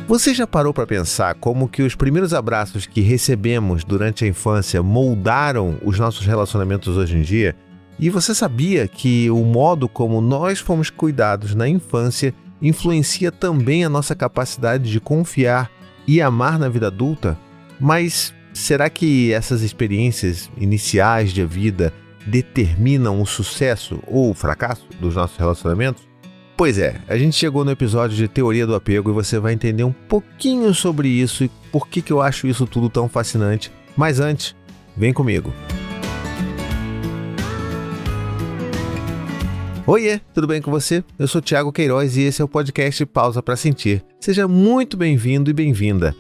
Você já parou para pensar como que os primeiros abraços que recebemos durante a infância moldaram os nossos relacionamentos hoje em dia? E você sabia que o modo como nós fomos cuidados na infância influencia também a nossa capacidade de confiar e amar na vida adulta? Mas será que essas experiências iniciais de vida determinam o sucesso ou o fracasso dos nossos relacionamentos? Pois é, a gente chegou no episódio de Teoria do Apego e você vai entender um pouquinho sobre isso e por que eu acho isso tudo tão fascinante. Mas antes, vem comigo. Oiê, tudo bem com você? Eu sou Thiago Queiroz e esse é o podcast Pausa para Sentir. Seja muito bem-vindo e bem-vinda.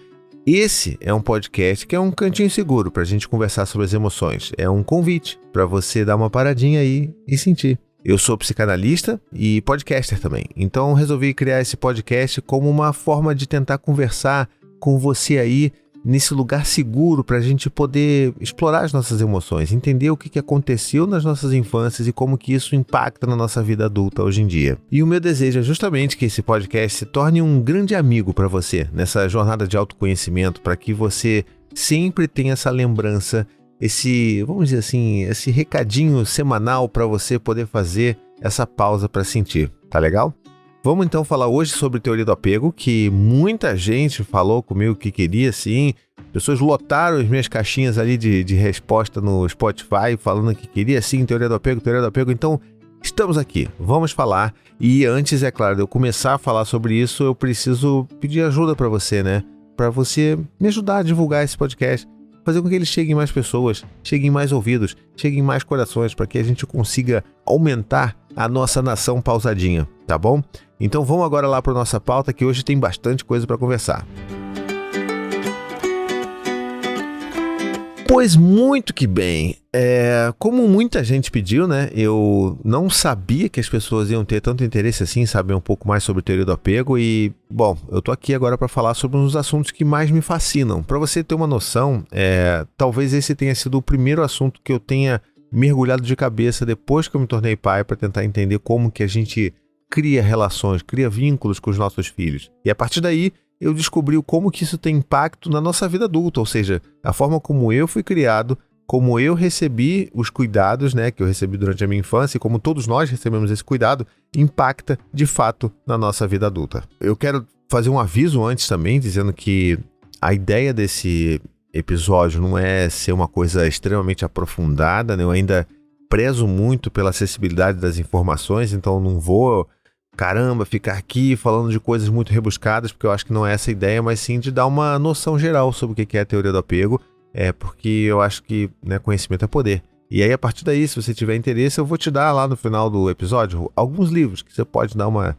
Esse é um podcast que é um cantinho seguro para a gente conversar sobre as emoções. É um convite para você dar uma paradinha aí e sentir. Eu sou psicanalista e podcaster também, então resolvi criar esse podcast como uma forma de tentar conversar com você aí nesse lugar seguro para a gente poder explorar as nossas emoções, entender o que aconteceu nas nossas infâncias e como que isso impacta na nossa vida adulta hoje em dia. E o meu desejo é justamente que esse podcast se torne um grande amigo para você nessa jornada de autoconhecimento, para que você sempre tenha essa lembrança, vamos dizer assim, esse recadinho semanal para você poder fazer essa pausa para sentir. Tá legal? Vamos então falar hoje sobre teoria do apego, que muita gente falou comigo que queria sim. Pessoas lotaram as minhas caixinhas ali de resposta no Spotify, falando que queria sim teoria do apego, teoria do apego. Então, estamos aqui, vamos falar. E antes, é claro, de eu começar a falar sobre isso, eu preciso pedir ajuda para você, né? Para você me ajudar a divulgar esse podcast, fazer com que ele chegue em mais pessoas, chegue em mais ouvidos, chegue em mais corações, para que a gente consiga aumentar a nossa nação pausadinha, tá bom? Então vamos agora lá para a nossa pauta, que hoje tem bastante coisa para conversar. Pois muito que bem, como muita gente pediu, né, eu não sabia que as pessoas iam ter tanto interesse assim, saber um pouco mais sobre teoria do apego e, bom, eu tô aqui agora para falar sobre um dos assuntos que mais me fascinam. Para você ter uma noção, talvez esse tenha sido o primeiro assunto que eu tenha mergulhado de cabeça depois que eu me tornei pai, para tentar entender como que a gente cria relações, cria vínculos com os nossos filhos. E a partir daí, eu descobri como que isso tem impacto na nossa vida adulta, ou seja, a forma como eu fui criado, como eu recebi os cuidados, né, que eu recebi durante a minha infância, e como todos nós recebemos esse cuidado, impacta de fato na nossa vida adulta. Eu quero fazer um aviso antes também, dizendo que a ideia desse episódio não é ser uma coisa extremamente aprofundada, né? Eu ainda prezo muito pela acessibilidade das informações, então não vou ficar aqui falando de coisas muito rebuscadas, porque eu acho que não é essa a ideia, mas sim de dar uma noção geral sobre o que é a teoria do apego, porque eu acho que, né, conhecimento é poder. E aí, a partir daí, se você tiver interesse, eu vou te dar lá no final do episódio alguns livros que você pode dar uma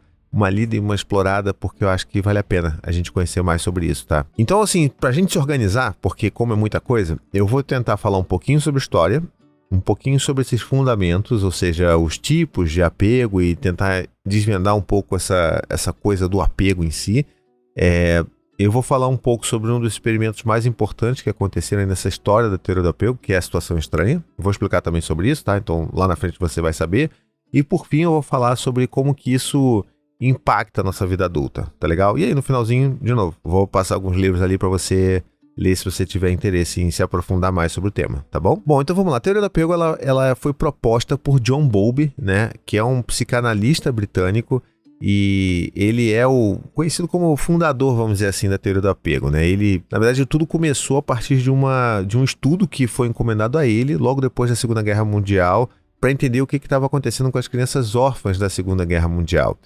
lida e uma explorada, porque eu acho que vale a pena a gente conhecer mais sobre isso, tá? Então, assim, pra gente se organizar, porque como é muita coisa, eu vou tentar falar um pouquinho sobre história, um pouquinho sobre esses fundamentos, ou seja, os tipos de apego e tentar desvendar um pouco essa coisa do apego em si. Eu vou falar um pouco sobre um dos experimentos mais importantes que aconteceram nessa história da teoria do apego, que é a situação estranha. Eu vou explicar também sobre isso, tá? Então lá na frente você vai saber. E por fim eu vou falar sobre como que isso impacta a nossa vida adulta, tá legal? E aí no finalzinho, de novo, vou passar alguns livros ali para você ler se você tiver interesse em se aprofundar mais sobre o tema, tá bom? Bom, então vamos lá. A teoria do apego, ela foi proposta por John Bowlby, né, que é um psicanalista britânico e ele é o conhecido como o fundador, vamos dizer assim, da teoria do apego, né? Ele, na verdade, tudo começou a partir de um estudo que foi encomendado a ele logo depois da Segunda Guerra Mundial, para entender o que estava acontecendo com as crianças órfãs da Segunda Guerra Mundial.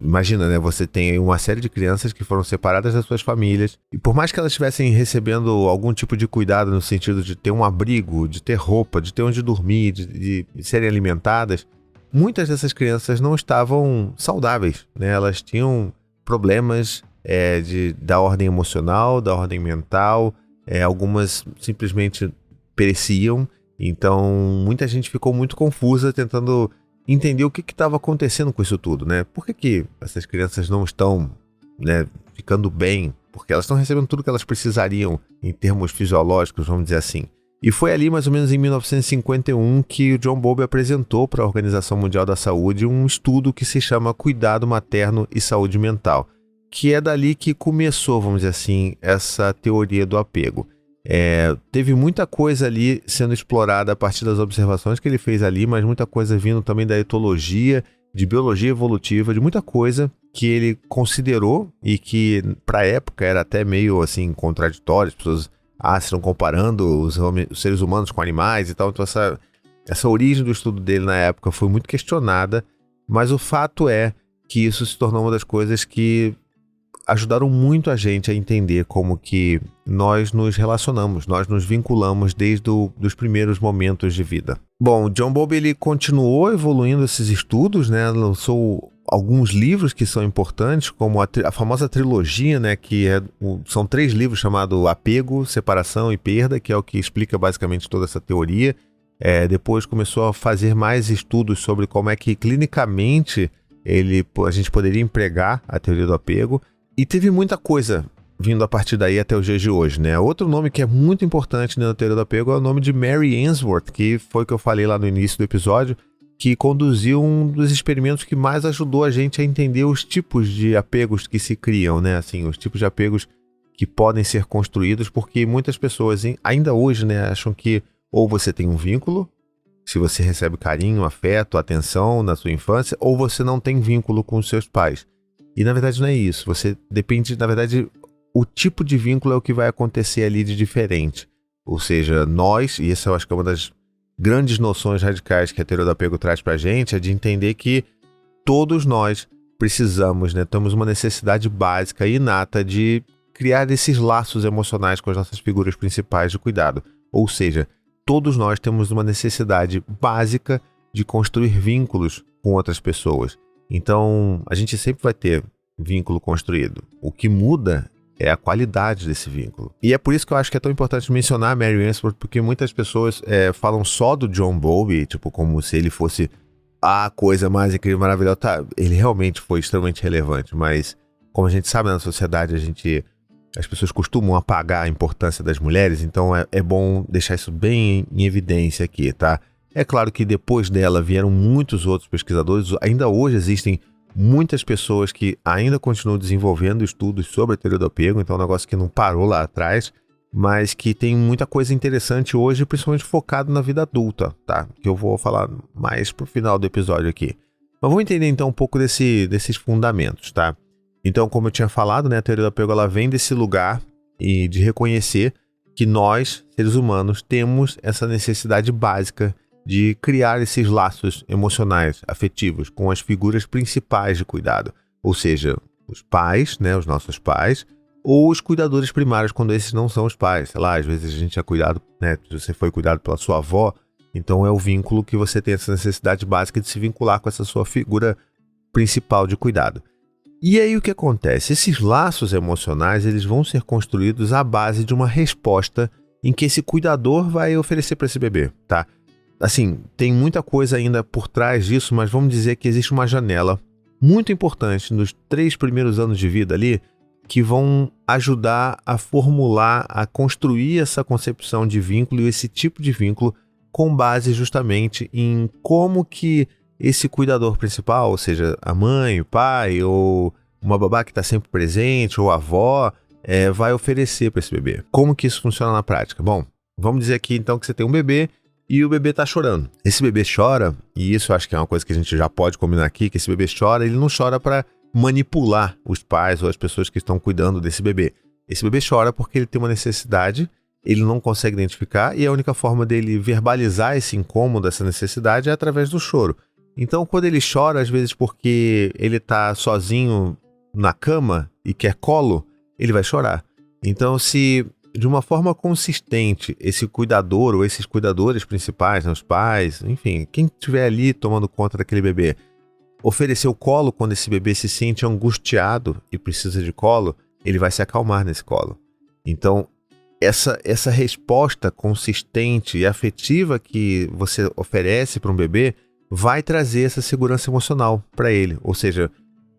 Imagina, né? Você tem uma série de crianças que foram separadas das suas famílias e por mais que elas estivessem recebendo algum tipo de cuidado no sentido de ter um abrigo, de ter roupa, de ter onde dormir, de serem alimentadas, muitas dessas crianças não estavam saudáveis, né? Elas tinham problemas da ordem emocional, da ordem mental, algumas simplesmente pereciam. Então muita gente ficou muito confusa tentando entender o que estava acontecendo com isso tudo, né? Por que essas crianças não estão, né, ficando bem? Porque elas estão recebendo tudo que elas precisariam em termos fisiológicos, vamos dizer assim. E foi ali, mais ou menos em 1951, que o John Bowlby apresentou para a Organização Mundial da Saúde um estudo que se chama Cuidado Materno e Saúde Mental. que é dali que começou, vamos dizer assim, essa teoria do apego. Teve muita coisa ali sendo explorada a partir das observações que ele fez ali, mas muita coisa vindo também da etologia, de biologia evolutiva, de muita coisa que ele considerou e que para a época era até meio assim contraditório. As pessoas estão comparando os seres humanos com animais e tal. Então essa origem do estudo dele na época foi muito questionada, mas o fato é que isso se tornou uma das coisas que ajudaram muito a gente a entender como que nós nos relacionamos, nós nos vinculamos desde os primeiros momentos de vida. Bom, o John Bowlby ele continuou evoluindo esses estudos, né? Lançou alguns livros que são importantes, como a famosa trilogia, né? São 3 livros chamados Apego, Separação e Perda, que é o que explica basicamente toda essa teoria. Depois começou a fazer mais estudos sobre como é que clinicamente a gente poderia empregar a teoria do apego. E teve muita coisa vindo a partir daí até os dias de hoje, né? Outro nome que é muito importante na teoria do apego é o nome de Mary Ainsworth, que foi o que eu falei lá no início do episódio, que conduziu um dos experimentos que mais ajudou a gente a entender os tipos de apegos que se criam, né? Assim, os tipos de apegos que podem ser construídos, porque muitas pessoas ainda hoje, né, acham que ou você tem um vínculo, se você recebe carinho, afeto, atenção na sua infância, ou você não tem vínculo com os seus pais. E na verdade não é isso, na verdade o tipo de vínculo é o que vai acontecer ali de diferente. Ou seja, nós, e essa eu acho que é uma das grandes noções radicais que a teoria do apego traz pra gente, é de entender que todos nós precisamos, né, temos uma necessidade básica e inata de criar esses laços emocionais com as nossas figuras principais de cuidado. Ou seja, todos nós temos uma necessidade básica de construir vínculos com outras pessoas. Então, a gente sempre vai ter vínculo construído. O que muda é a qualidade desse vínculo. E é por isso que eu acho que é tão importante mencionar a Mary Ainsworth, porque muitas pessoas falam só do John Bowlby, tipo, como se ele fosse a coisa mais incrível, maravilhosa. Tá, ele realmente foi extremamente relevante, mas como a gente sabe, na sociedade as pessoas costumam apagar a importância das mulheres, então é bom deixar isso bem em evidência aqui, tá? É claro que depois dela vieram muitos outros pesquisadores. Ainda hoje existem muitas pessoas que ainda continuam desenvolvendo estudos sobre a teoria do apego, então é um negócio que não parou lá atrás, mas que tem muita coisa interessante hoje, principalmente focado na vida adulta, tá? Que eu vou falar mais pro final do episódio aqui. Mas vamos entender então um pouco desses fundamentos, tá? Então, como eu tinha falado, né, a teoria do apego ela vem desse lugar e de reconhecer que nós, seres humanos, temos essa necessidade básica de criar esses laços emocionais, afetivos, com as figuras principais de cuidado. Ou seja, os pais, né, os nossos pais, ou os cuidadores primários, quando esses não são os pais. Sei lá, às vezes a gente é cuidado, né, você foi cuidado pela sua avó, então é o vínculo que você tem essa necessidade básica de se vincular com essa sua figura principal de cuidado. E aí o que acontece? Esses laços emocionais, eles vão ser construídos à base de uma resposta em que esse cuidador vai oferecer para esse bebê, tá? Assim, tem muita coisa ainda por trás disso, mas vamos dizer que existe uma janela muito importante nos 3 primeiros anos de vida ali, que vão ajudar a formular, a construir essa concepção de vínculo e esse tipo de vínculo com base justamente em como que esse cuidador principal, ou seja, a mãe, o pai ou uma babá que está sempre presente ou a avó, vai oferecer para esse bebê. Como que isso funciona na prática? Bom, vamos dizer aqui então que você tem um bebê e o bebê está chorando. Esse bebê chora, e isso eu acho que é uma coisa que a gente já pode combinar aqui, que esse bebê chora, ele não chora para manipular os pais ou as pessoas que estão cuidando desse bebê. Esse bebê chora porque ele tem uma necessidade, ele não consegue identificar, e a única forma dele verbalizar esse incômodo, essa necessidade, é através do choro. Então, quando ele chora, às vezes porque ele está sozinho na cama e quer colo, ele vai chorar. Então, se de uma forma consistente esse cuidador ou esses cuidadores principais, né, os pais, enfim, quem estiver ali tomando conta daquele bebê, oferecer o colo quando esse bebê se sente angustiado e precisa de colo, ele vai se acalmar nesse colo. Então, essa resposta consistente e afetiva que você oferece para um bebê vai trazer essa segurança emocional para ele. Ou seja,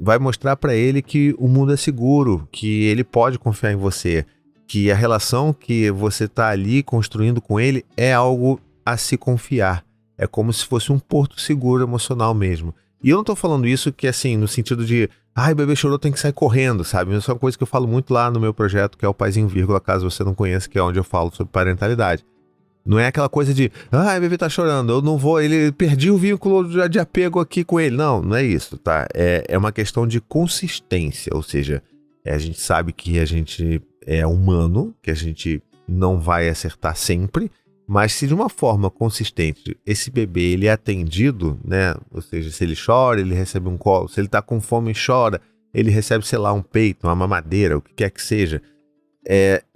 vai mostrar para ele que o mundo é seguro, que ele pode confiar em você, que a relação que você está ali construindo com ele é algo a se confiar. É como se fosse um porto seguro emocional mesmo. E eu não tô falando isso que, assim, no sentido de, o bebê chorou, tem que sair correndo, sabe? Isso é uma coisa que eu falo muito lá no meu projeto, que é o Paizinho Vírgula, caso você não conheça, que é onde eu falo sobre parentalidade. Não é aquela coisa de, o bebê tá chorando, eu não vou, ele perdi o vínculo de apego aqui com ele. Não, não é isso, tá? É uma questão de consistência, ou seja, a gente sabe que a gente é humano, que a gente não vai acertar sempre, mas se de uma forma consistente esse bebê ele é atendido, né? Ou seja, se ele chora, ele recebe um colo, se ele tá com fome e chora, ele recebe, sei lá, um peito, uma mamadeira, o que quer que seja.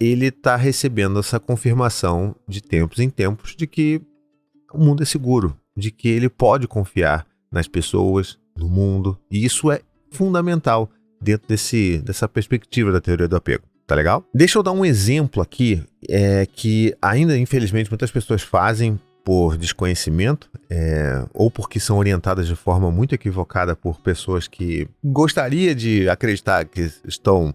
Ele está recebendo essa confirmação de tempos em tempos de que o mundo é seguro, de que ele pode confiar nas pessoas, no mundo, e isso é fundamental dentro dessa perspectiva da teoria do apego. Tá legal? Deixa eu dar um exemplo aqui que ainda, infelizmente, muitas pessoas fazem por desconhecimento ou porque são orientadas de forma muito equivocada por pessoas que gostaria de acreditar que estão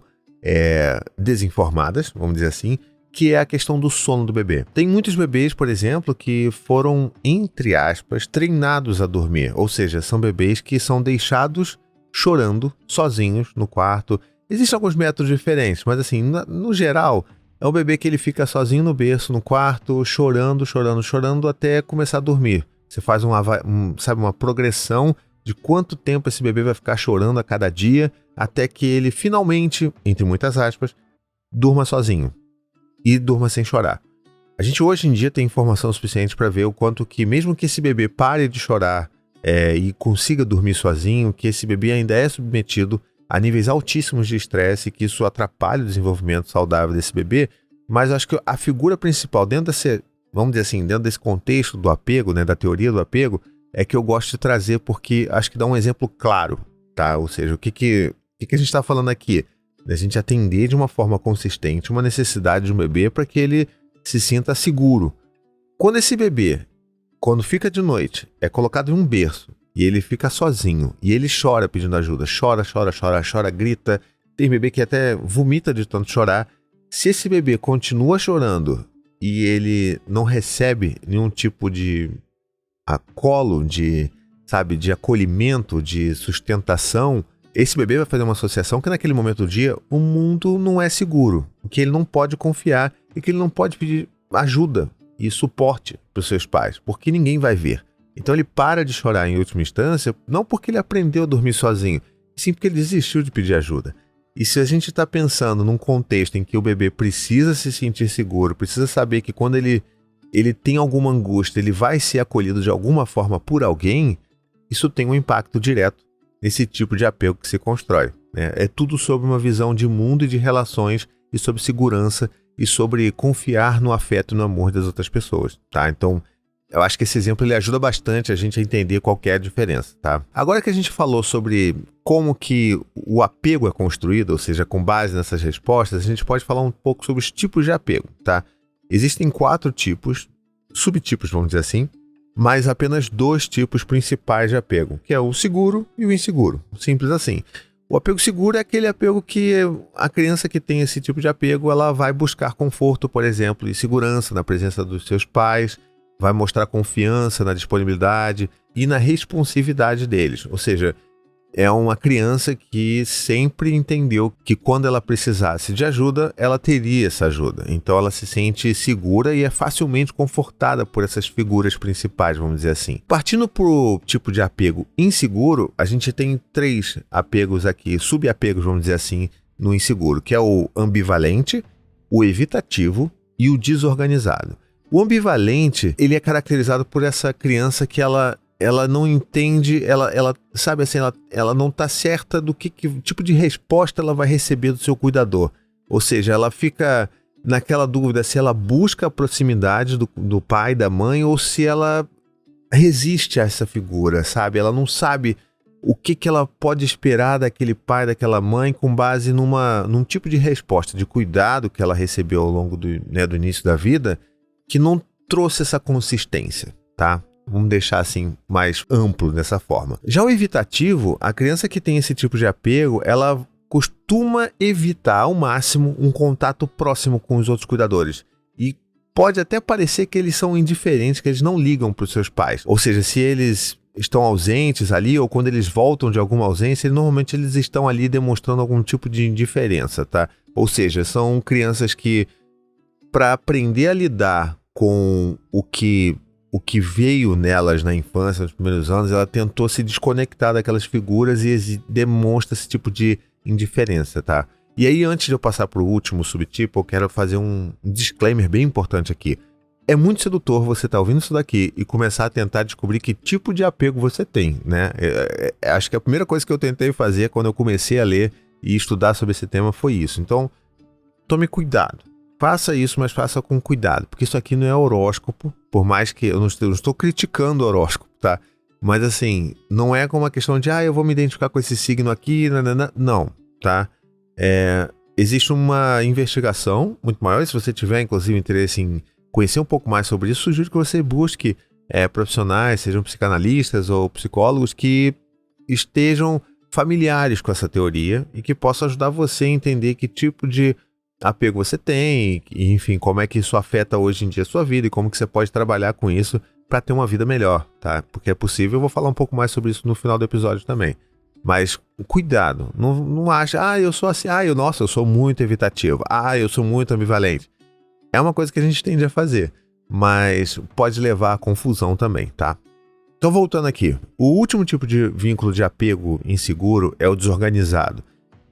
desinformadas, vamos dizer assim, que é a questão do sono do bebê. Tem muitos bebês, por exemplo, que foram, entre aspas, treinados a dormir, ou seja, são bebês que são deixados chorando sozinhos no quarto. Existem alguns métodos diferentes, mas assim, no geral, é o bebê que ele fica sozinho no berço, no quarto, chorando, chorando, chorando até começar a dormir. Você faz uma progressão de quanto tempo esse bebê vai ficar chorando a cada dia, até que ele finalmente, entre muitas aspas, durma sozinho e durma sem chorar. A gente hoje em dia tem informação suficiente para ver o quanto que, mesmo que esse bebê pare de chorar e consiga dormir sozinho, que esse bebê ainda é submetido a níveis altíssimos de estresse, que isso atrapalha o desenvolvimento saudável desse bebê, mas eu acho que a figura principal dentro desse contexto do apego, né, da teoria do apego, é que eu gosto de trazer porque acho que dá um exemplo claro, tá? Ou seja, o que a gente está falando aqui? A gente atender de uma forma consistente uma necessidade de um bebê para que ele se sinta seguro. Quando esse bebê, quando fica de noite, é colocado em um berço e ele fica sozinho e ele chora pedindo ajuda, chora, grita, tem bebê que até vomita de tanto chorar. Se esse bebê continua chorando e ele não recebe nenhum tipo de acolo, de acolhimento, de sustentação, esse bebê vai fazer uma associação que naquele momento do dia o mundo não é seguro, que ele não pode confiar e que ele não pode pedir ajuda e suporte para os seus pais, porque ninguém vai ver. Então ele para de chorar em última instância, não porque ele aprendeu a dormir sozinho, sim porque ele desistiu de pedir ajuda. E se a gente está pensando num contexto em que o bebê precisa se sentir seguro, precisa saber que quando ele tem alguma angústia, ele vai ser acolhido de alguma forma por alguém, isso tem um impacto direto nesse tipo de apego que se constrói, né? É tudo sobre uma visão de mundo e de relações e sobre segurança e sobre confiar no afeto e no amor das outras pessoas, tá? Então, eu acho que esse exemplo ele ajuda bastante a gente a entender qual que é a diferença, tá? Agora que a gente falou sobre como que o apego é construído, ou seja, com base nessas respostas, a gente pode falar um pouco sobre os tipos de apego, tá? Existem 4 tipos, subtipos, vamos dizer assim, mas apenas 2 tipos principais de apego, que é o seguro e o inseguro. Simples assim. O apego seguro é aquele apego que a criança que tem esse tipo de apego, ela vai buscar conforto, por exemplo, e segurança na presença dos seus pais, vai mostrar confiança na disponibilidade e na responsividade deles. Ou seja, é uma criança que sempre entendeu que quando ela precisasse de ajuda, ela teria essa ajuda. Então ela se sente segura e é facilmente confortada por essas figuras principais, vamos dizer assim. Partindo para o tipo de apego inseguro, a gente tem 3 apegos aqui, subapegos, vamos dizer assim, no inseguro, que é o ambivalente, o evitativo e o desorganizado. O ambivalente, ele é caracterizado por essa criança que ela não entende, ela sabe assim, ela não está certa do que tipo de resposta ela vai receber do seu cuidador. Ou seja, ela fica naquela dúvida se ela busca a proximidade do pai, da mãe, ou se ela resiste a essa figura, sabe? Ela não sabe o que ela pode esperar daquele pai, daquela mãe, com base num tipo de resposta, de cuidado que ela recebeu ao longo do início da vida, que não trouxe essa consistência, tá? Vamos deixar assim mais amplo dessa forma. Já o evitativo, a criança que tem esse tipo de apego, ela costuma evitar ao máximo um contato próximo com os outros cuidadores. E pode até parecer que eles são indiferentes, que eles não ligam para os seus pais. Ou seja, se eles estão ausentes ali, ou quando eles voltam de alguma ausência, normalmente eles estão ali demonstrando algum tipo de indiferença, tá? Ou seja, são crianças que, para aprender a lidar com o que veio nelas na infância, nos primeiros anos, ela tentou se desconectar daquelas figuras e demonstra esse tipo de indiferença, tá? E aí, antes de eu passar para o último subtipo, eu quero fazer um disclaimer bem importante aqui. É muito sedutor você estar ouvindo isso daqui e começar a tentar descobrir que tipo de apego você tem, né? Acho que a primeira coisa que eu tentei fazer quando eu comecei a ler e estudar sobre esse tema foi isso. Então, tome cuidado. Faça isso, mas faça com cuidado, porque isso aqui não é horóscopo, por mais que eu não estou criticando o horóscopo, tá? Mas assim, não é como uma questão de, eu vou me identificar com esse signo aqui, não, tá? Existe uma investigação muito maior, e se você tiver, inclusive, interesse em conhecer um pouco mais sobre isso, sugiro que você busque profissionais, sejam psicanalistas ou psicólogos, que estejam familiares com essa teoria e que possam ajudar você a entender que tipo de apego você tem, e, enfim, como é que isso afeta hoje em dia a sua vida e como que você pode trabalhar com isso para ter uma vida melhor, tá? Porque é possível, eu vou falar um pouco mais sobre isso no final do episódio também. Mas cuidado, não acha, eu sou assim, eu sou muito evitativo, eu sou muito ambivalente. É uma coisa que a gente tende a fazer, mas pode levar a confusão também, tá? Então, voltando aqui, o último tipo de vínculo de apego inseguro é o desorganizado.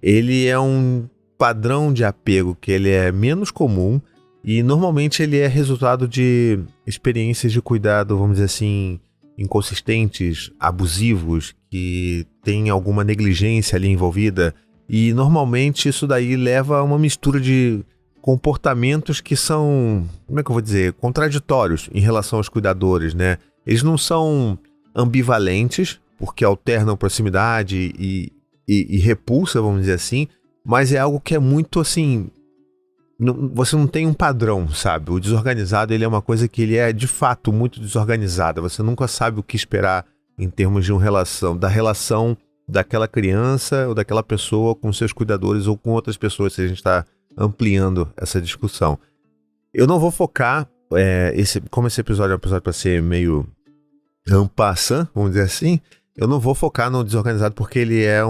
Ele é um padrão de apego que ele é menos comum e normalmente ele é resultado de experiências de cuidado, vamos dizer assim, inconsistentes, abusivos, que tem alguma negligência ali envolvida, e normalmente isso daí leva a uma mistura de comportamentos que são, como é que eu vou dizer, contraditórios em relação aos cuidadores, né? Eles não são ambivalentes, porque alternam proximidade e repulsa, vamos dizer assim, mas é algo que é muito assim, você não tem um padrão, sabe? O desorganizado, ele é uma coisa que ele é de fato muito desorganizada, você nunca sabe o que esperar em termos de da relação daquela criança ou daquela pessoa com seus cuidadores ou com outras pessoas, se a gente está ampliando essa discussão. Eu não vou focar, como esse episódio é um episódio para ser meio en passant, vamos dizer assim, eu não vou focar no desorganizado porque ele é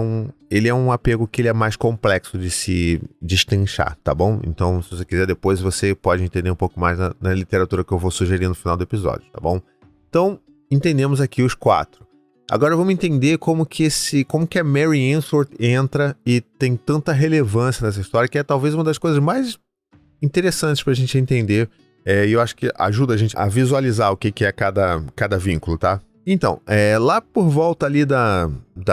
um apego que ele é mais complexo de se destrinchar, tá bom? Então, se você quiser depois, você pode entender um pouco mais na literatura que eu vou sugerir no final do episódio, tá bom? Então, entendemos aqui os 4. Agora vamos entender como que a Mary Ainsworth entra e tem tanta relevância nessa história, que é talvez uma das coisas mais interessantes pra gente entender, e eu acho que ajuda a gente a visualizar o que é cada vínculo, tá? Então, lá por volta ali da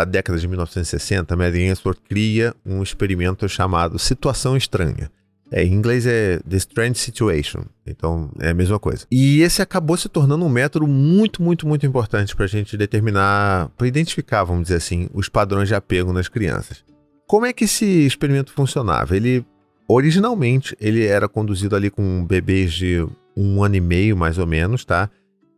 década de 1960, Mary Ainsworth cria um experimento chamado Situação Estranha. Em inglês é The Strange Situation, então é a mesma coisa. E esse acabou se tornando um método muito, muito, muito importante para a gente determinar, para identificar, vamos dizer assim, os padrões de apego nas crianças. Como é que esse experimento funcionava? Originalmente, ele era conduzido ali com bebês de 1 ano e meio, mais ou menos, tá?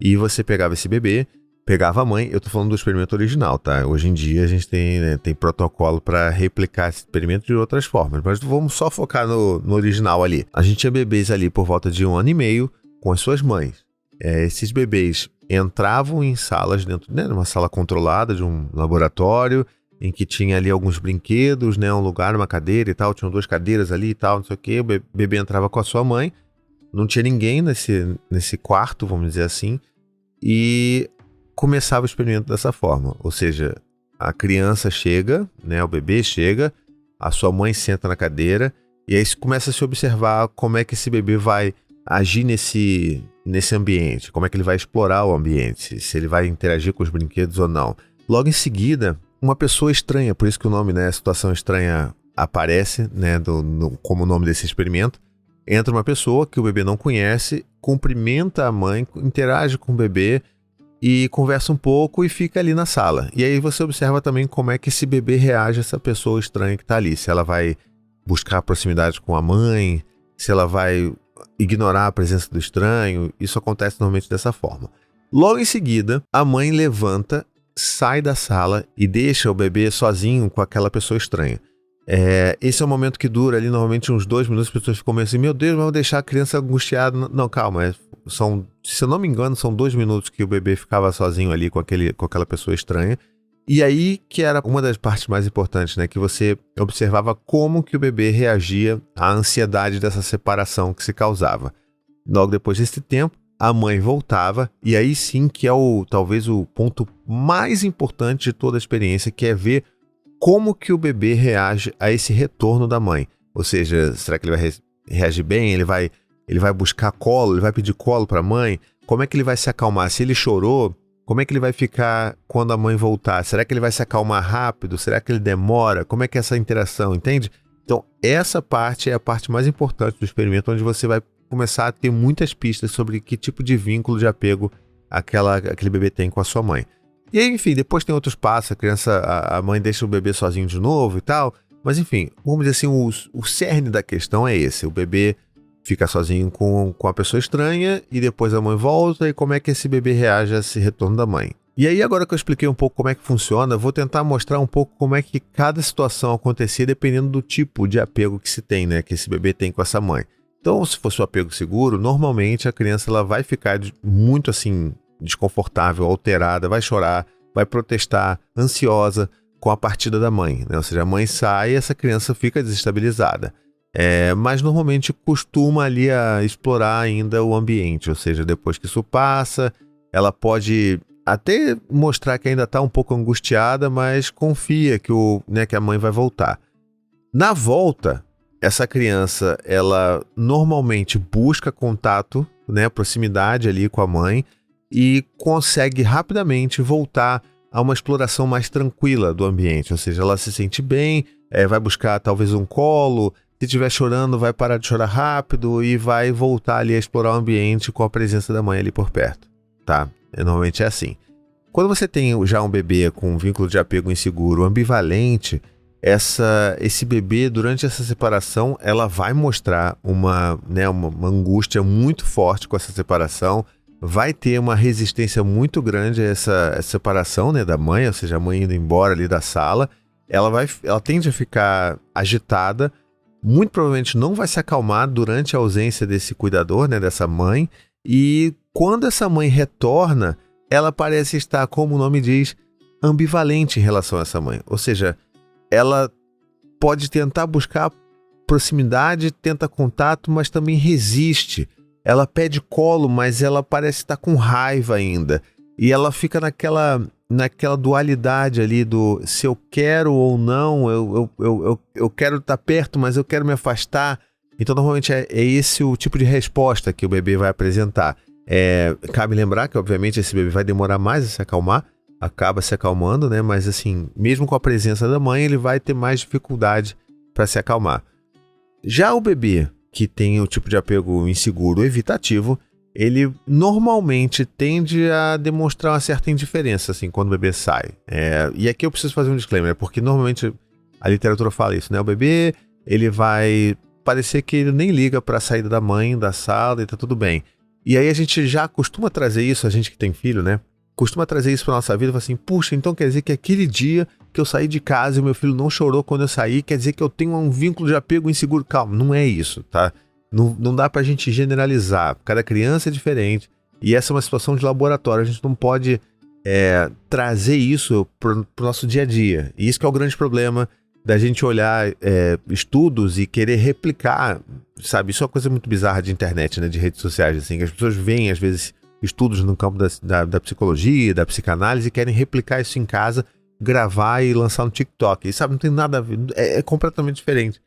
E você pegava esse bebê, pegava a mãe, eu tô falando do experimento original, tá? Hoje em dia a gente tem protocolo para replicar esse experimento de outras formas, mas vamos só focar no original ali. A gente tinha bebês ali por volta de 1 ano e meio com as suas mães. Esses bebês entravam em salas dentro, né, numa sala controlada de um laboratório, em que tinha ali alguns brinquedos, né, um lugar, uma cadeira e tal, tinham 2 cadeiras ali e tal, não sei o que, o bebê entrava com a sua mãe, não tinha ninguém nesse quarto, vamos dizer assim, e começava o experimento dessa forma, ou seja, a criança chega, né, o bebê chega, a sua mãe senta na cadeira, e aí começa a se observar como é que esse bebê vai agir nesse ambiente, como é que ele vai explorar o ambiente, se ele vai interagir com os brinquedos ou não. Logo em seguida, uma pessoa estranha, por isso que o nome, né, Situação Estranha aparece, né, como o nome desse experimento. Entra uma pessoa que o bebê não conhece, cumprimenta a mãe, interage com o bebê e conversa um pouco e fica ali na sala. E aí você observa também como é que esse bebê reage a essa pessoa estranha que está ali. Se ela vai buscar proximidade com a mãe, se ela vai ignorar a presença do estranho. Isso acontece normalmente dessa forma. Logo em seguida, a mãe levanta, sai da sala e deixa o bebê sozinho com aquela pessoa estranha. Esse é um momento que dura ali normalmente uns 2 minutos, as pessoas ficam meio assim, meu Deus, mas vou deixar a criança angustiada. Não, calma, se eu não me engano, são 2 minutos que o bebê ficava sozinho ali com aquela pessoa estranha. E aí que era uma das partes mais importantes, né? Que você observava como que o bebê reagia à ansiedade dessa separação que se causava. Logo depois desse tempo, a mãe voltava, e aí sim que é talvez o ponto mais importante de toda a experiência, que é ver como que o bebê reage a esse retorno da mãe. Ou seja, será que ele vai reagir bem? Ele vai buscar colo? Ele vai pedir colo para a mãe? Como é que ele vai se acalmar? Se ele chorou, como é que ele vai ficar quando a mãe voltar? Será que ele vai se acalmar rápido? Será que ele demora? Como é que é essa interação, entende? Então, essa parte é a parte mais importante do experimento, onde você vai começar a ter muitas pistas sobre que tipo de vínculo de apego aquele bebê tem com a sua mãe. E aí, enfim, depois tem outros passos, a mãe deixa o bebê sozinho de novo e tal. Mas enfim, vamos dizer assim, o cerne da questão é esse. O bebê fica sozinho com a pessoa estranha e depois a mãe volta, e como é que esse bebê reage a esse retorno da mãe. E aí, agora que eu expliquei um pouco como é que funciona, eu vou tentar mostrar um pouco como é que cada situação acontecia dependendo do tipo de apego que se tem, né, que esse bebê tem com essa mãe. Então, se fosse um apego seguro, normalmente a criança ela vai ficar muito assim desconfortável, alterada, vai chorar, vai protestar, ansiosa com a partida da mãe, né? Ou seja, a mãe sai e essa criança fica desestabilizada. Mas normalmente costuma ali a explorar ainda o ambiente, ou seja, depois que isso passa, ela pode até mostrar que ainda está um pouco angustiada, mas confia que a mãe vai voltar. Na volta, essa criança, ela normalmente busca contato, né, proximidade ali com a mãe e consegue rapidamente voltar a uma exploração mais tranquila do ambiente, ou seja, ela se sente bem, vai buscar talvez um colo, se estiver chorando vai parar de chorar rápido e vai voltar ali a explorar o ambiente com a presença da mãe ali por perto, tá? Normalmente é assim. Quando você tem já um bebê com um vínculo de apego inseguro ambivalente, esse bebê, durante essa separação, ela vai mostrar uma angústia muito forte com essa separação, vai ter uma resistência muito grande a essa separação, né, da mãe, ou seja, a mãe indo embora ali da sala, ela tende a ficar agitada, muito provavelmente não vai se acalmar durante a ausência desse cuidador, né, dessa mãe, e quando essa mãe retorna, ela parece estar, como o nome diz, ambivalente em relação a essa mãe, ou seja, ela pode tentar buscar proximidade, tenta contato, mas também resiste. Ela pede colo, mas ela parece estar com raiva ainda. E ela fica naquela dualidade ali do se eu quero ou não, eu quero estar perto, mas eu quero me afastar. Então, normalmente é esse o tipo de resposta que o bebê vai apresentar. Cabe lembrar que, obviamente, esse bebê vai demorar mais a se acalmar, acaba se acalmando, né? Mas assim, mesmo com a presença da mãe, ele vai ter mais dificuldade para se acalmar. Já o bebê que tem o tipo de apego inseguro evitativo, ele normalmente tende a demonstrar uma certa indiferença, assim, quando o bebê sai. E aqui eu preciso fazer um disclaimer, porque normalmente a literatura fala isso, né? O bebê, ele vai parecer que ele nem liga para a saída da mãe, da sala, e tá tudo bem. E aí a gente já costuma trazer isso, a gente que tem filho, né? Costuma trazer isso para nossa vida e fala assim, puxa, então quer dizer que aquele dia que eu saí de casa e o meu filho não chorou quando eu saí, quer dizer que eu tenho um vínculo de apego inseguro. Calma, não é isso, tá? Não dá pra gente generalizar, cada criança é diferente e essa é uma situação de laboratório, a gente não pode trazer isso pro nosso dia a dia. E isso que é o grande problema da gente olhar estudos e querer replicar, sabe? Isso é uma coisa muito bizarra de internet, né? De redes sociais, assim, que as pessoas veem às vezes estudos no campo da psicologia, da psicanálise e querem replicar isso em casa, gravar e lançar no TikTok. E sabe, não tem nada a ver, é completamente diferente.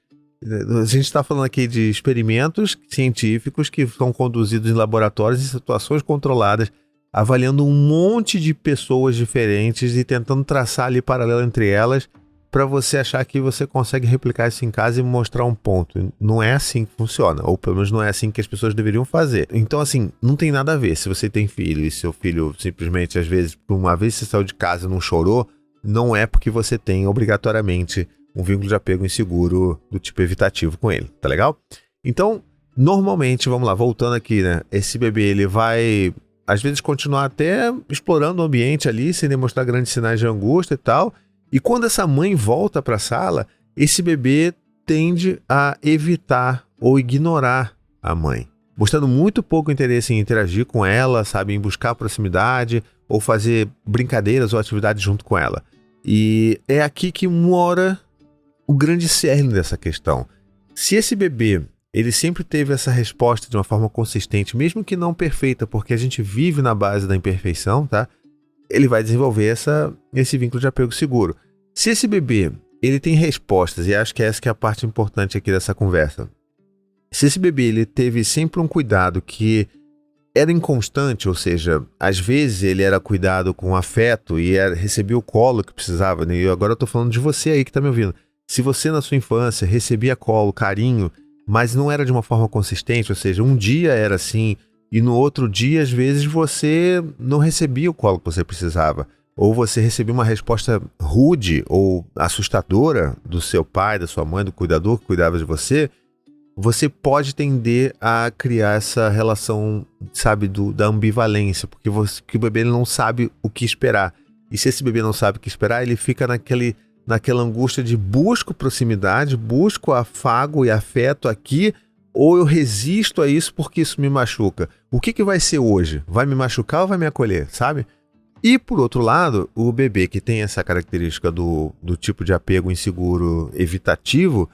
A gente está falando aqui de experimentos científicos que são conduzidos em laboratórios em situações controladas, avaliando um monte de pessoas diferentes e tentando traçar ali paralelo entre elas para você achar que você consegue replicar isso em casa e mostrar um ponto. Não é assim que funciona, ou pelo menos não é assim que as pessoas deveriam fazer. Então, assim, não tem nada a ver. Se você tem filho e seu filho simplesmente, às vezes, por uma vez você saiu de casa e não chorou, não é porque você tem obrigatoriamente um vínculo de apego inseguro do tipo evitativo com ele, tá legal? Então, normalmente, vamos lá, voltando aqui, né? Esse bebê, ele vai, às vezes, continuar até explorando o ambiente ali, sem demonstrar grandes sinais de angústia e tal. E quando essa mãe volta para a sala, esse bebê tende a evitar ou ignorar a mãe. mostrando muito pouco interesse em interagir com ela, sabe, em buscar proximidade ou fazer brincadeiras ou atividades junto com ela. E é aqui que mora o grande cerne dessa questão. Se esse bebê, ele sempre teve essa resposta de uma forma consistente, mesmo que não perfeita, porque a gente vive na base da imperfeição, tá? Ele vai desenvolver esse vínculo de apego seguro. Se esse bebê, ele tem respostas, e acho que essa que é a parte importante aqui dessa conversa. Se esse bebê, ele teve sempre um cuidado que era inconstante, ou seja, às vezes ele era cuidado com afeto e recebia o colo que precisava, né? E agora eu tô falando de você aí que tá me ouvindo. Se você na sua infância recebia colo, carinho, mas não era de uma forma consistente, ou seja, um dia era assim e no outro dia, às vezes, você não recebia o colo que você precisava. Ou você recebia uma resposta rude ou assustadora do seu pai, da sua mãe, do cuidador que cuidava de você, você pode tender a criar essa relação, sabe, da ambivalência, porque que o bebê ele não sabe o que esperar. E se esse bebê não sabe o que esperar, ele fica naquela angústia de busco proximidade, busco afago e afeto aqui, ou eu resisto a isso porque isso me machuca. O que vai ser hoje? Vai me machucar ou vai me acolher, sabe? E, por outro lado, o bebê que tem essa característica do tipo de apego inseguro evitativo,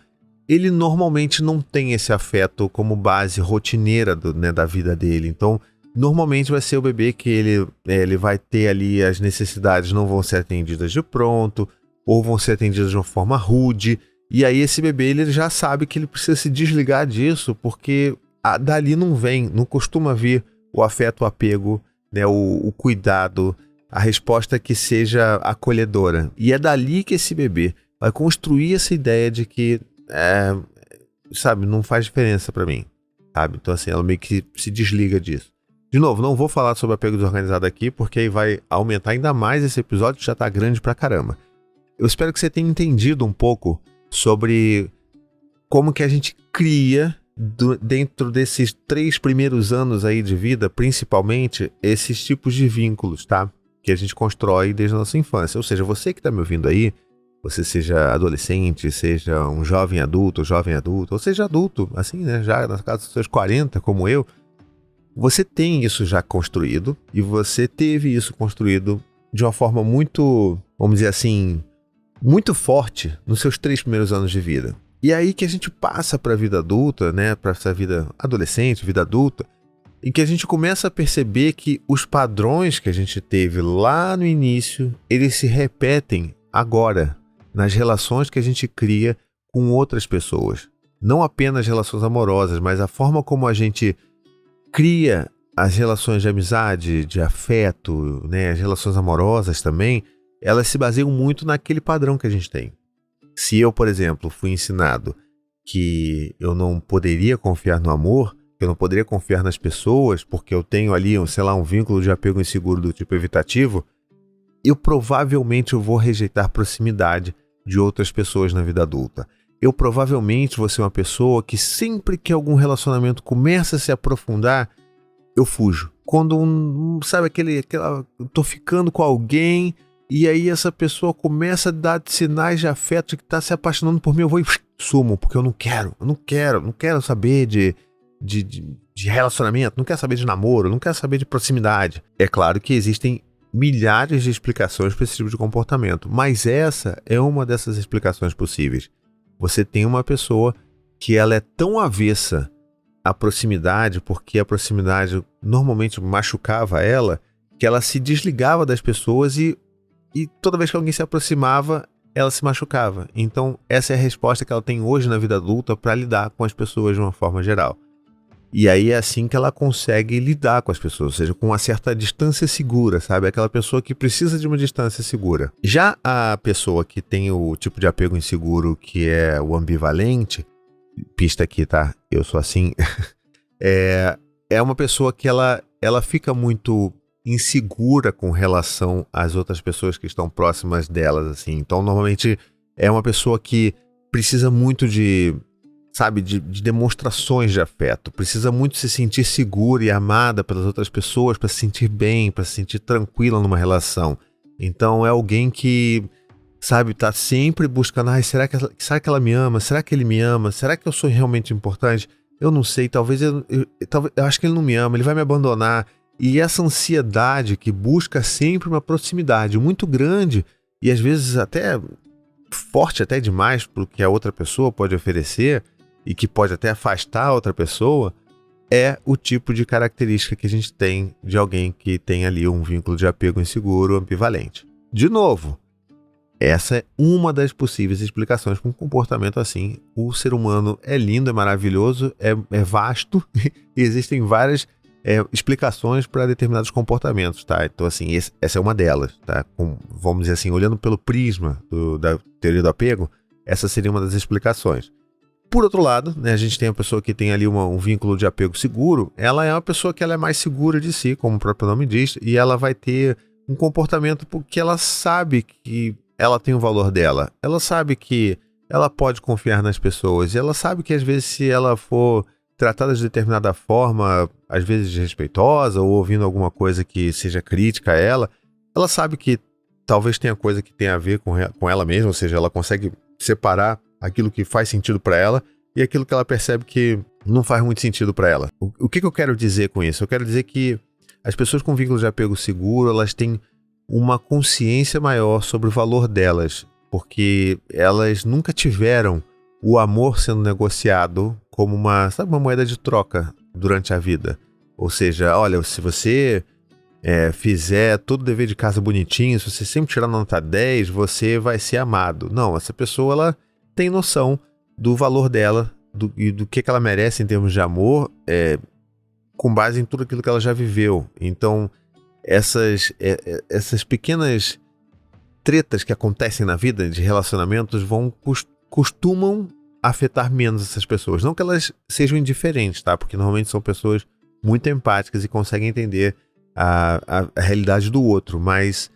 ele normalmente não tem esse afeto como base rotineira da vida dele. Então, normalmente vai ser o bebê que ele vai ter ali as necessidades não vão ser atendidas de pronto, ou vão ser atendidas de uma forma rude. E aí esse bebê ele já sabe que ele precisa se desligar disso, porque dali não costuma vir o afeto, o apego, né, o cuidado, a resposta que seja acolhedora. E é dali que esse bebê vai construir essa ideia de que, sabe, não faz diferença pra mim, sabe? Então assim, ela meio que se desliga disso. De novo, não vou falar sobre apego desorganizado aqui, porque aí vai aumentar ainda mais esse episódio que já tá grande pra caramba. Eu espero que você tenha entendido um pouco sobre como que a gente cria, dentro desses 3 primeiros anos aí de vida, principalmente, esses tipos de vínculos, tá? Que a gente constrói desde a nossa infância. Ou seja, você que está me ouvindo aí, você seja adolescente, seja um jovem adulto, ou seja adulto, assim, né? Já na casa dos seus 40, como eu, você tem isso já construído e você teve isso construído de uma forma muito, vamos dizer assim, muito forte nos seus 3 primeiros anos de vida. E aí que a gente passa para a vida adulta, né, para essa vida adolescente, vida adulta, em que a gente começa a perceber que os padrões que a gente teve lá no início, eles se repetem agora, nas relações que a gente cria com outras pessoas. Não apenas relações amorosas, mas a forma como a gente cria as relações de amizade, de afeto, né, as relações amorosas também, elas se baseiam muito naquele padrão que a gente tem. Se eu, por exemplo, fui ensinado que eu não poderia confiar no amor, que eu não poderia confiar nas pessoas, porque eu tenho ali, sei lá, um vínculo de apego inseguro do tipo evitativo, eu provavelmente vou rejeitar proximidade de outras pessoas na vida adulta. Eu provavelmente vou ser uma pessoa que sempre que algum relacionamento começa a se aprofundar, eu fujo. Quando, sabe, eu tô ficando com alguém e aí essa pessoa começa a dar sinais de afeto de que tá se apaixonando por mim, eu vou e sumo, porque eu não quero saber de relacionamento, não quero saber de namoro, não quero saber de proximidade. É claro que existem milhares de explicações para esse tipo de comportamento, mas essa é uma dessas explicações possíveis. Você tem uma pessoa que ela é tão avessa à proximidade, porque a proximidade normalmente machucava ela, que ela se desligava das pessoas e toda vez que alguém se aproximava, ela se machucava. Então, essa é a resposta que ela tem hoje na vida adulta para lidar com as pessoas de uma forma geral. E aí é assim que ela consegue lidar com as pessoas, ou seja, com uma certa distância segura, sabe? Aquela pessoa que precisa de uma distância segura. Já a pessoa que tem o tipo de apego inseguro, que é o ambivalente, pista aqui, tá? Eu sou assim. É uma pessoa que ela fica muito insegura com relação às outras pessoas que estão próximas delas, assim. Então, normalmente, é uma pessoa que precisa muito de demonstrações de afeto, precisa muito se sentir segura e amada pelas outras pessoas para se sentir bem, para se sentir tranquila numa relação. Então, é alguém que, sabe, tá sempre buscando, será que ela me ama? Será que ele me ama? Será que eu sou realmente importante? eu não sei, talvez eu acho que ele não me ama, ele vai me abandonar. E essa ansiedade que busca sempre uma proximidade muito grande e às vezes até forte até demais para o que a outra pessoa pode oferecer e que pode até afastar a outra pessoa, é o tipo de característica que a gente tem de alguém que tem ali um vínculo de apego inseguro ambivalente. De novo, essa é uma das possíveis explicações para um comportamento assim. O ser humano é lindo, é maravilhoso, é vasto e existem várias explicações para determinados comportamentos, tá? Então, assim, essa é uma delas, tá? Vamos dizer assim, olhando pelo prisma da teoria do apego, essa seria uma das explicações. Por outro lado, né, a gente tem uma pessoa que tem ali um vínculo de apego seguro, ela é uma pessoa que ela é mais segura de si, como o próprio nome diz, e ela vai ter um comportamento porque ela sabe que ela tem o valor dela, ela sabe que ela pode confiar nas pessoas, e ela sabe que às vezes se ela for tratada de determinada forma, às vezes desrespeitosa, ou ouvindo alguma coisa que seja crítica a ela, ela sabe que talvez tenha coisa que tenha a ver com ela mesma, ou seja, ela consegue separar aquilo que faz sentido para ela e aquilo que ela percebe que não faz muito sentido para ela. O que eu quero dizer com isso? Eu quero dizer que as pessoas com vínculo de apego seguro, elas têm uma consciência maior sobre o valor delas, porque elas nunca tiveram o amor sendo negociado como uma moeda de troca durante a vida. Ou seja, olha, se você fizer todo o dever de casa bonitinho, se você sempre tirar nota 10, você vai ser amado. Não, essa pessoa ela tem noção do valor dela e do que ela merece em termos de amor, com base em tudo aquilo que ela já viveu. Então, essas pequenas tretas que acontecem na vida de relacionamentos costumam afetar menos essas pessoas. Não que elas sejam indiferentes, tá? Porque normalmente são pessoas muito empáticas e conseguem entender a realidade do outro, mas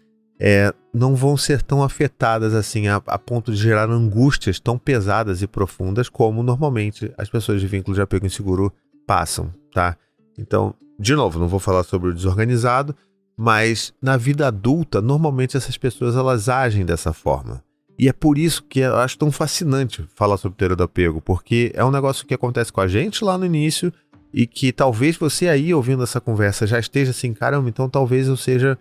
não vão ser tão afetadas assim a ponto de gerar angústias tão pesadas e profundas como normalmente as pessoas de vínculo de apego inseguro passam, tá? Então, de novo, não vou falar sobre o desorganizado, mas na vida adulta, normalmente essas pessoas elas agem dessa forma. E é por isso que eu acho tão fascinante falar sobre teoria do apego, porque é um negócio que acontece com a gente lá no início e que talvez você aí ouvindo essa conversa já esteja assim, caramba, então talvez eu seja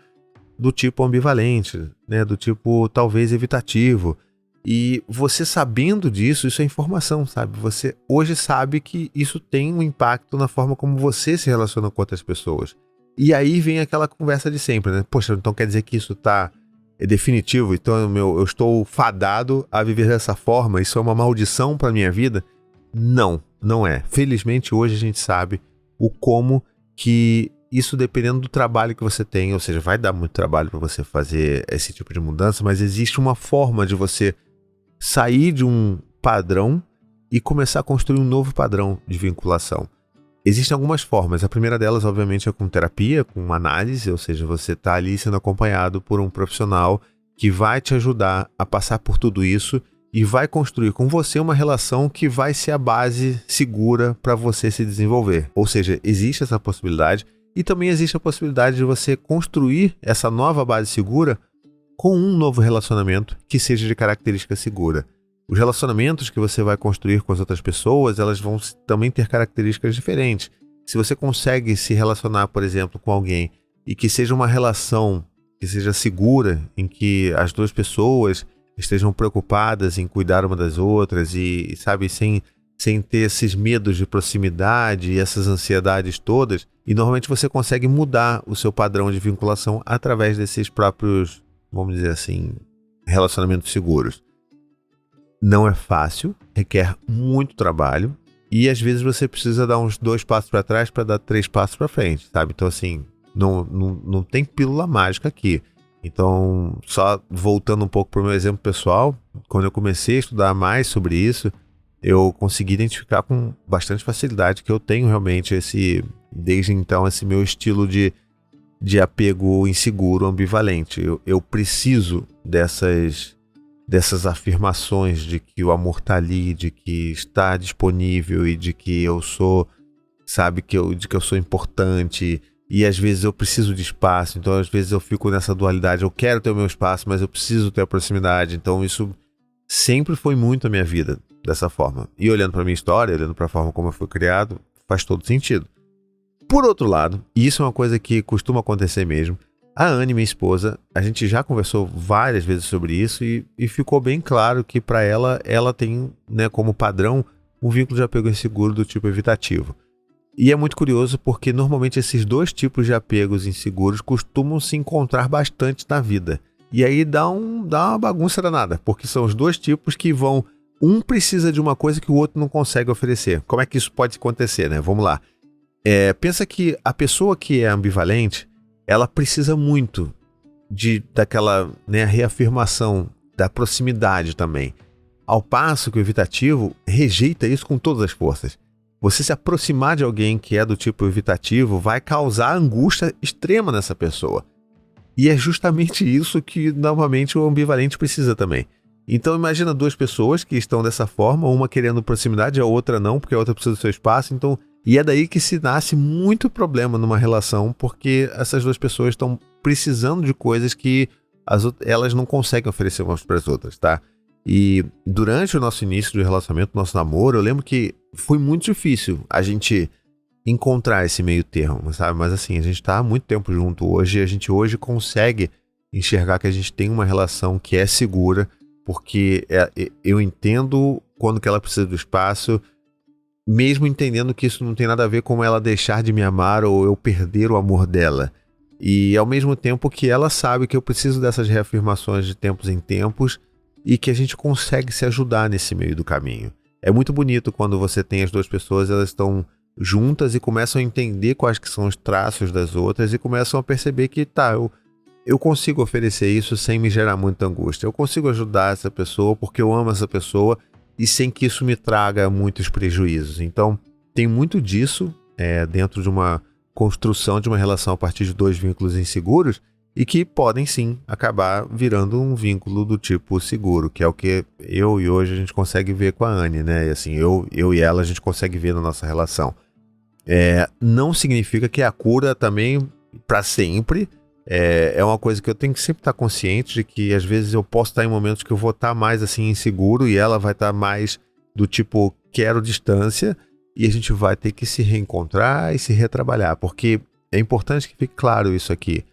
do tipo ambivalente, né? Do tipo talvez evitativo. E você sabendo disso, isso é informação, sabe? Você hoje sabe que isso tem um impacto na forma como você se relaciona com outras pessoas. E aí vem aquela conversa de sempre, né? Poxa, então quer dizer que isso é definitivo? Então eu estou fadado a viver dessa forma? Isso é uma maldição para minha vida? Não, não é. Felizmente hoje a gente sabe o como que isso dependendo do trabalho que você tem, ou seja, vai dar muito trabalho para você fazer esse tipo de mudança, mas existe uma forma de você sair de um padrão e começar a construir um novo padrão de vinculação. Existem algumas formas. A primeira delas, obviamente, é com terapia, com análise, ou seja, você está ali sendo acompanhado por um profissional que vai te ajudar a passar por tudo isso e vai construir com você uma relação que vai ser a base segura para você se desenvolver. Ou seja, existe essa possibilidade e também existe a possibilidade de você construir essa nova base segura com um novo relacionamento que seja de característica segura. Os relacionamentos que você vai construir com as outras pessoas, elas vão também ter características diferentes. Se você consegue se relacionar, por exemplo, com alguém e que seja uma relação que seja segura, em que as duas pessoas estejam preocupadas em cuidar uma das outras e, sabe, sem ter esses medos de proximidade e essas ansiedades todas, e normalmente você consegue mudar o seu padrão de vinculação através desses próprios, vamos dizer assim, relacionamentos seguros. Não é fácil, requer muito trabalho e às vezes você precisa dar uns 2 passos para trás para dar 3 passos para frente, sabe? Então assim, não tem pílula mágica aqui. Então, só voltando um pouco para o meu exemplo pessoal, quando eu comecei a estudar mais sobre isso, eu consegui identificar com bastante facilidade que eu tenho realmente desde então, esse meu estilo de apego inseguro, ambivalente. Eu preciso dessas afirmações de que o amor está ali, de que está disponível e de que eu sou, sabe, de que eu sou importante. E às vezes eu preciso de espaço, então às vezes eu fico nessa dualidade, eu quero ter o meu espaço, mas eu preciso ter a proximidade. Então isso sempre foi muito a minha vida. dessa forma. E olhando para minha história, olhando para a forma como eu fui criado, faz todo sentido. Por outro lado, e isso é uma coisa que costuma acontecer mesmo, a Anne, minha esposa, a gente já conversou várias vezes sobre isso e ficou bem claro que para ela tem, né, como padrão um vínculo de apego inseguro do tipo evitativo. E é muito curioso porque normalmente esses dois tipos de apegos inseguros costumam se encontrar bastante na vida. E aí dá uma bagunça danada, porque são os dois tipos que vão... Um precisa de uma coisa que o outro não consegue oferecer. Como é que isso pode acontecer, né? Vamos lá. Pensa que a pessoa que é ambivalente, ela precisa muito daquela, né, reafirmação da proximidade também. Ao passo que o evitativo rejeita isso com todas as forças. Você se aproximar de alguém que é do tipo evitativo vai causar angústia extrema nessa pessoa. E é justamente isso que normalmente o ambivalente precisa também. Então imagina duas pessoas que estão dessa forma, uma querendo proximidade, a outra não, porque a outra precisa do seu espaço. Então, e é daí que se nasce muito problema numa relação, porque essas duas pessoas estão precisando de coisas que elas não conseguem oferecer umas para as outras, tá? E durante o nosso início de relacionamento, nosso namoro, eu lembro que foi muito difícil a gente encontrar esse meio termo, sabe? Mas assim, a gente tá há muito tempo junto hoje, e a gente hoje consegue enxergar que a gente tem uma relação que é segura, porque eu entendo quando que ela precisa do espaço, mesmo entendendo que isso não tem nada a ver com ela deixar de me amar ou eu perder o amor dela. E ao mesmo tempo que ela sabe que eu preciso dessas reafirmações de tempos em tempos e que a gente consegue se ajudar nesse meio do caminho. É muito bonito quando você tem as duas pessoas, elas estão juntas e começam a entender quais que são os traços das outras e começam a perceber que eu consigo oferecer isso sem me gerar muita angústia. Eu consigo ajudar essa pessoa porque eu amo essa pessoa e sem que isso me traga muitos prejuízos. Então, tem muito disso dentro de uma construção de uma relação a partir de dois vínculos inseguros e que podem sim acabar virando um vínculo do tipo seguro, que é o que eu e hoje a gente consegue ver com a Anne, né? E assim, eu e ela a gente consegue ver na nossa relação. Não significa que a cura também para sempre. É uma coisa que eu tenho que sempre estar consciente de que às vezes eu posso estar em momentos que eu vou estar mais assim inseguro e ela vai estar mais do tipo quero distância e a gente vai ter que se reencontrar e se retrabalhar, porque é importante que fique claro isso aqui.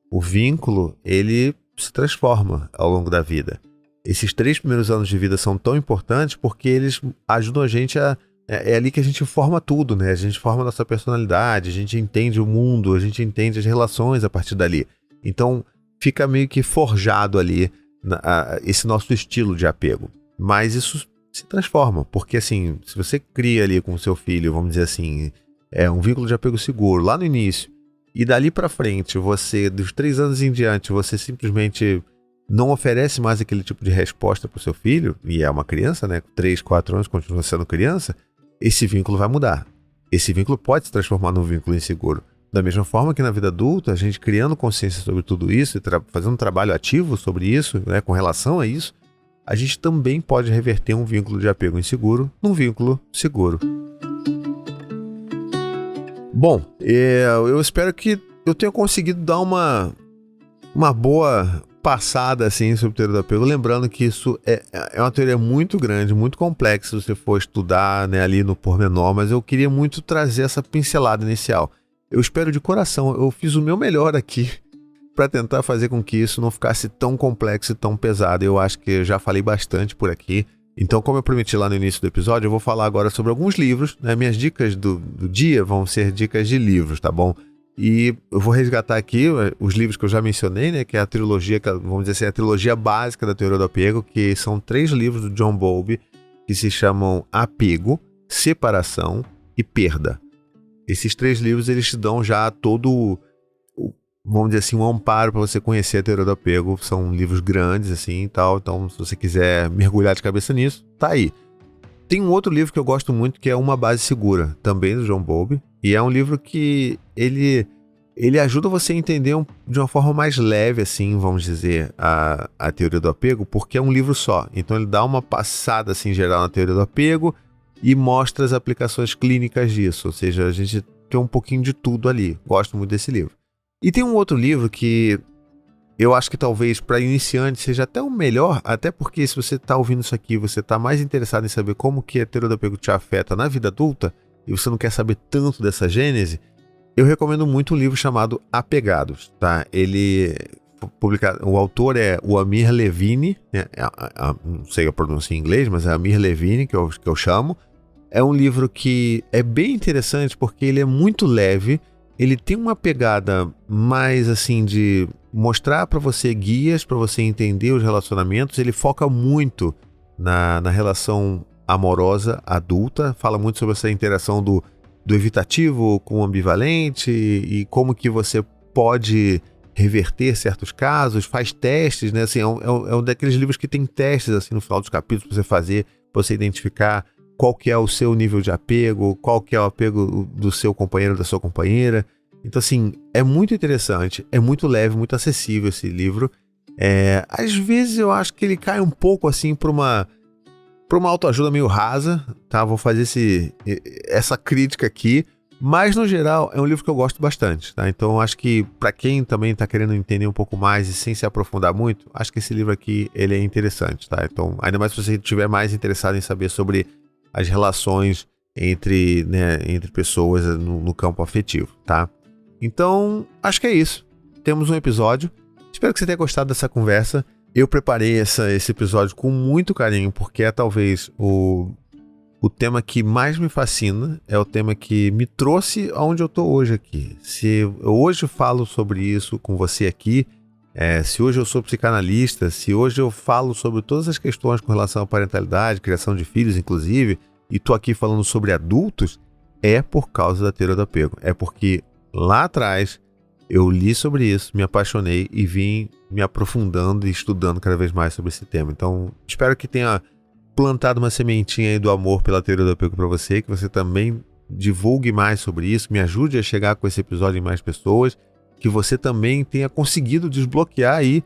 O vínculo, ele se transforma ao longo da vida. Esses 3 primeiros anos de vida são tão importantes porque eles ajudam a gente a... É ali que a gente forma tudo, né? A gente forma a nossa personalidade, a gente entende o mundo, a gente entende as relações a partir dali. Então, fica meio que forjado ali esse nosso estilo de apego. Mas isso se transforma, porque assim, se você cria ali com o seu filho, vamos dizer assim, um vínculo de apego seguro lá no início, e dali pra frente, você, dos 3 anos em diante, você simplesmente não oferece mais aquele tipo de resposta pro seu filho, e é uma criança, né? 3, 4 anos, continua sendo criança, esse vínculo vai mudar. Esse vínculo pode se transformar num vínculo inseguro. Da mesma forma que na vida adulta, a gente criando consciência sobre tudo isso e fazendo um trabalho ativo sobre isso, né, com relação a isso, a gente também pode reverter um vínculo de apego inseguro num vínculo seguro. Bom, eu espero que eu tenha conseguido dar uma boa passada assim sobre a teoria do apego, lembrando que isso é uma teoria muito grande, muito complexa se você for estudar, né, ali no pormenor, mas eu queria muito trazer essa pincelada inicial. Eu espero de coração, eu fiz o meu melhor aqui para tentar fazer com que isso não ficasse tão complexo e tão pesado. Eu acho que eu já falei bastante por aqui. Então, como eu prometi lá no início do episódio, eu vou falar agora sobre alguns livros, né? Minhas dicas do dia vão ser dicas de livros, tá bom? E eu vou resgatar aqui os livros que eu já mencionei, né? Que é a trilogia, vamos dizer assim, a trilogia básica da teoria do apego, que são 3 livros do John Bowlby, que se chamam Apego, Separação e Perda. Esses 3 livros, eles te dão já todo, vamos dizer assim, um amparo para você conhecer a teoria do apego. São livros grandes, assim, e tal. Então, se você quiser mergulhar de cabeça nisso, tá aí. Tem um outro livro que eu gosto muito, que é Uma Base Segura, também do John Bowlby. E é um livro que ele ajuda você a entender de uma forma mais leve, assim, vamos dizer, a teoria do apego, porque é um livro só. Então ele dá uma passada, assim, geral na teoria do apego e mostra as aplicações clínicas disso. Ou seja, a gente tem um pouquinho de tudo ali. Gosto muito desse livro. E tem um outro livro que eu acho que talvez para iniciante seja até o melhor, até porque se você está ouvindo isso aqui, você está mais interessado em saber como que a teoria do apego te afeta na vida adulta, e você não quer saber tanto dessa gênese, eu recomendo muito um livro chamado Apegados, tá? Ele publicado, o autor é o Amir Levine, né? Não sei a pronúncia em inglês, mas é Amir Levine que eu chamo. É um livro que é bem interessante porque ele é muito leve, ele tem uma pegada mais assim de mostrar para você guias, para você entender os relacionamentos, ele foca muito na relação amorosa adulta, fala muito sobre essa interação do evitativo com o ambivalente e como que você pode reverter certos casos, faz testes, né? Assim, é um daqueles livros que tem testes assim, no final dos capítulos para você fazer, para você identificar qual que é o seu nível de apego, qual que é o apego do seu companheiro, da sua companheira. Então, assim, é muito interessante, é muito leve, muito acessível esse livro. Às vezes eu acho que ele cai um pouco assim para uma autoajuda meio rasa, tá? Vou fazer essa crítica aqui, mas no geral é um livro que eu gosto bastante, tá? Então acho que para quem também está querendo entender um pouco mais e sem se aprofundar muito, acho que esse livro aqui ele é interessante, tá? Então, ainda mais se você estiver mais interessado em saber sobre as relações entre pessoas no campo afetivo, tá? Então, acho que é isso. Temos um episódio. Espero que você tenha gostado dessa conversa. Eu preparei esse episódio com muito carinho, porque é talvez o tema que mais me fascina, é o tema que me trouxe aonde eu estou hoje aqui. Se eu hoje falo sobre isso com você aqui, se hoje eu sou psicanalista, se hoje eu falo sobre todas as questões com relação à parentalidade, criação de filhos, inclusive, e estou aqui falando sobre adultos, é por causa da teoria do apego. É porque lá atrás eu li sobre isso, me apaixonei e vim me aprofundando e estudando cada vez mais sobre esse tema. Então, espero que tenha plantado uma sementinha aí do amor pela teoria do apego para você, que você também divulgue mais sobre isso, me ajude a chegar com esse episódio em mais pessoas, que você também tenha conseguido desbloquear aí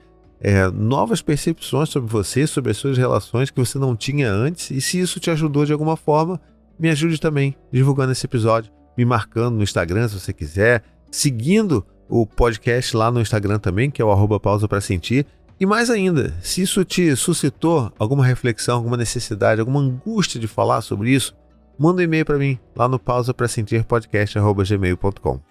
novas percepções sobre você, sobre as suas relações que você não tinha antes, e se isso te ajudou de alguma forma, me ajude também divulgando esse episódio, me marcando no Instagram se você quiser, seguindo o podcast lá no Instagram também, que é o @pausaprasentir. E mais ainda, se isso te suscitou alguma reflexão, alguma necessidade, alguma angústia de falar sobre isso, manda um e-mail para mim lá no pausaprasentirpodcast@gmail.com.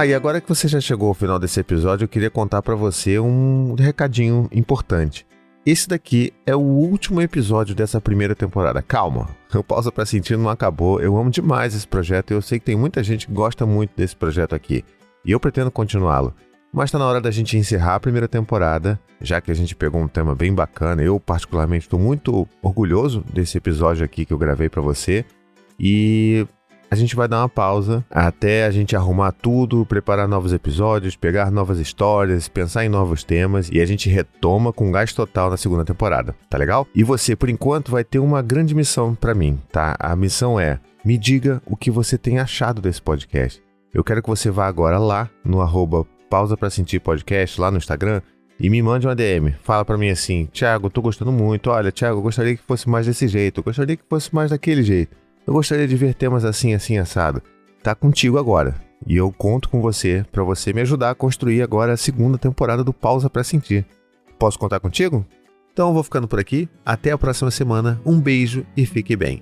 E agora que você já chegou ao final desse episódio, eu queria contar para você um recadinho importante. Esse daqui é o último episódio dessa primeira temporada. Calma, o Pausa Pra Sentir não acabou. Eu amo demais esse projeto e eu sei que tem muita gente que gosta muito desse projeto aqui. E eu pretendo continuá-lo. Mas está na hora da gente encerrar a primeira temporada, já que a gente pegou um tema bem bacana. Eu, particularmente, estou muito orgulhoso desse episódio aqui que eu gravei para você. E a gente vai dar uma pausa até a gente arrumar tudo, preparar novos episódios, pegar novas histórias, pensar em novos temas e a gente retoma com gás total na segunda temporada, tá legal? E você, por enquanto, vai ter uma grande missão pra mim, tá? A missão é, me diga o que você tem achado desse podcast. Eu quero que você vá agora lá no @pausaprasentirpodcast, lá no Instagram, e me mande uma DM. Fala pra mim assim, Thiago, eu tô gostando muito, olha, Thiago, eu gostaria que fosse mais desse jeito, eu gostaria que fosse mais daquele jeito. Eu gostaria de ver temas assim, assim, assado. Tá contigo agora. E eu conto com você para você me ajudar a construir agora a segunda temporada do Pausa Pra Sentir. Posso contar contigo? Então eu vou ficando por aqui. Até a próxima semana. Um beijo e fique bem.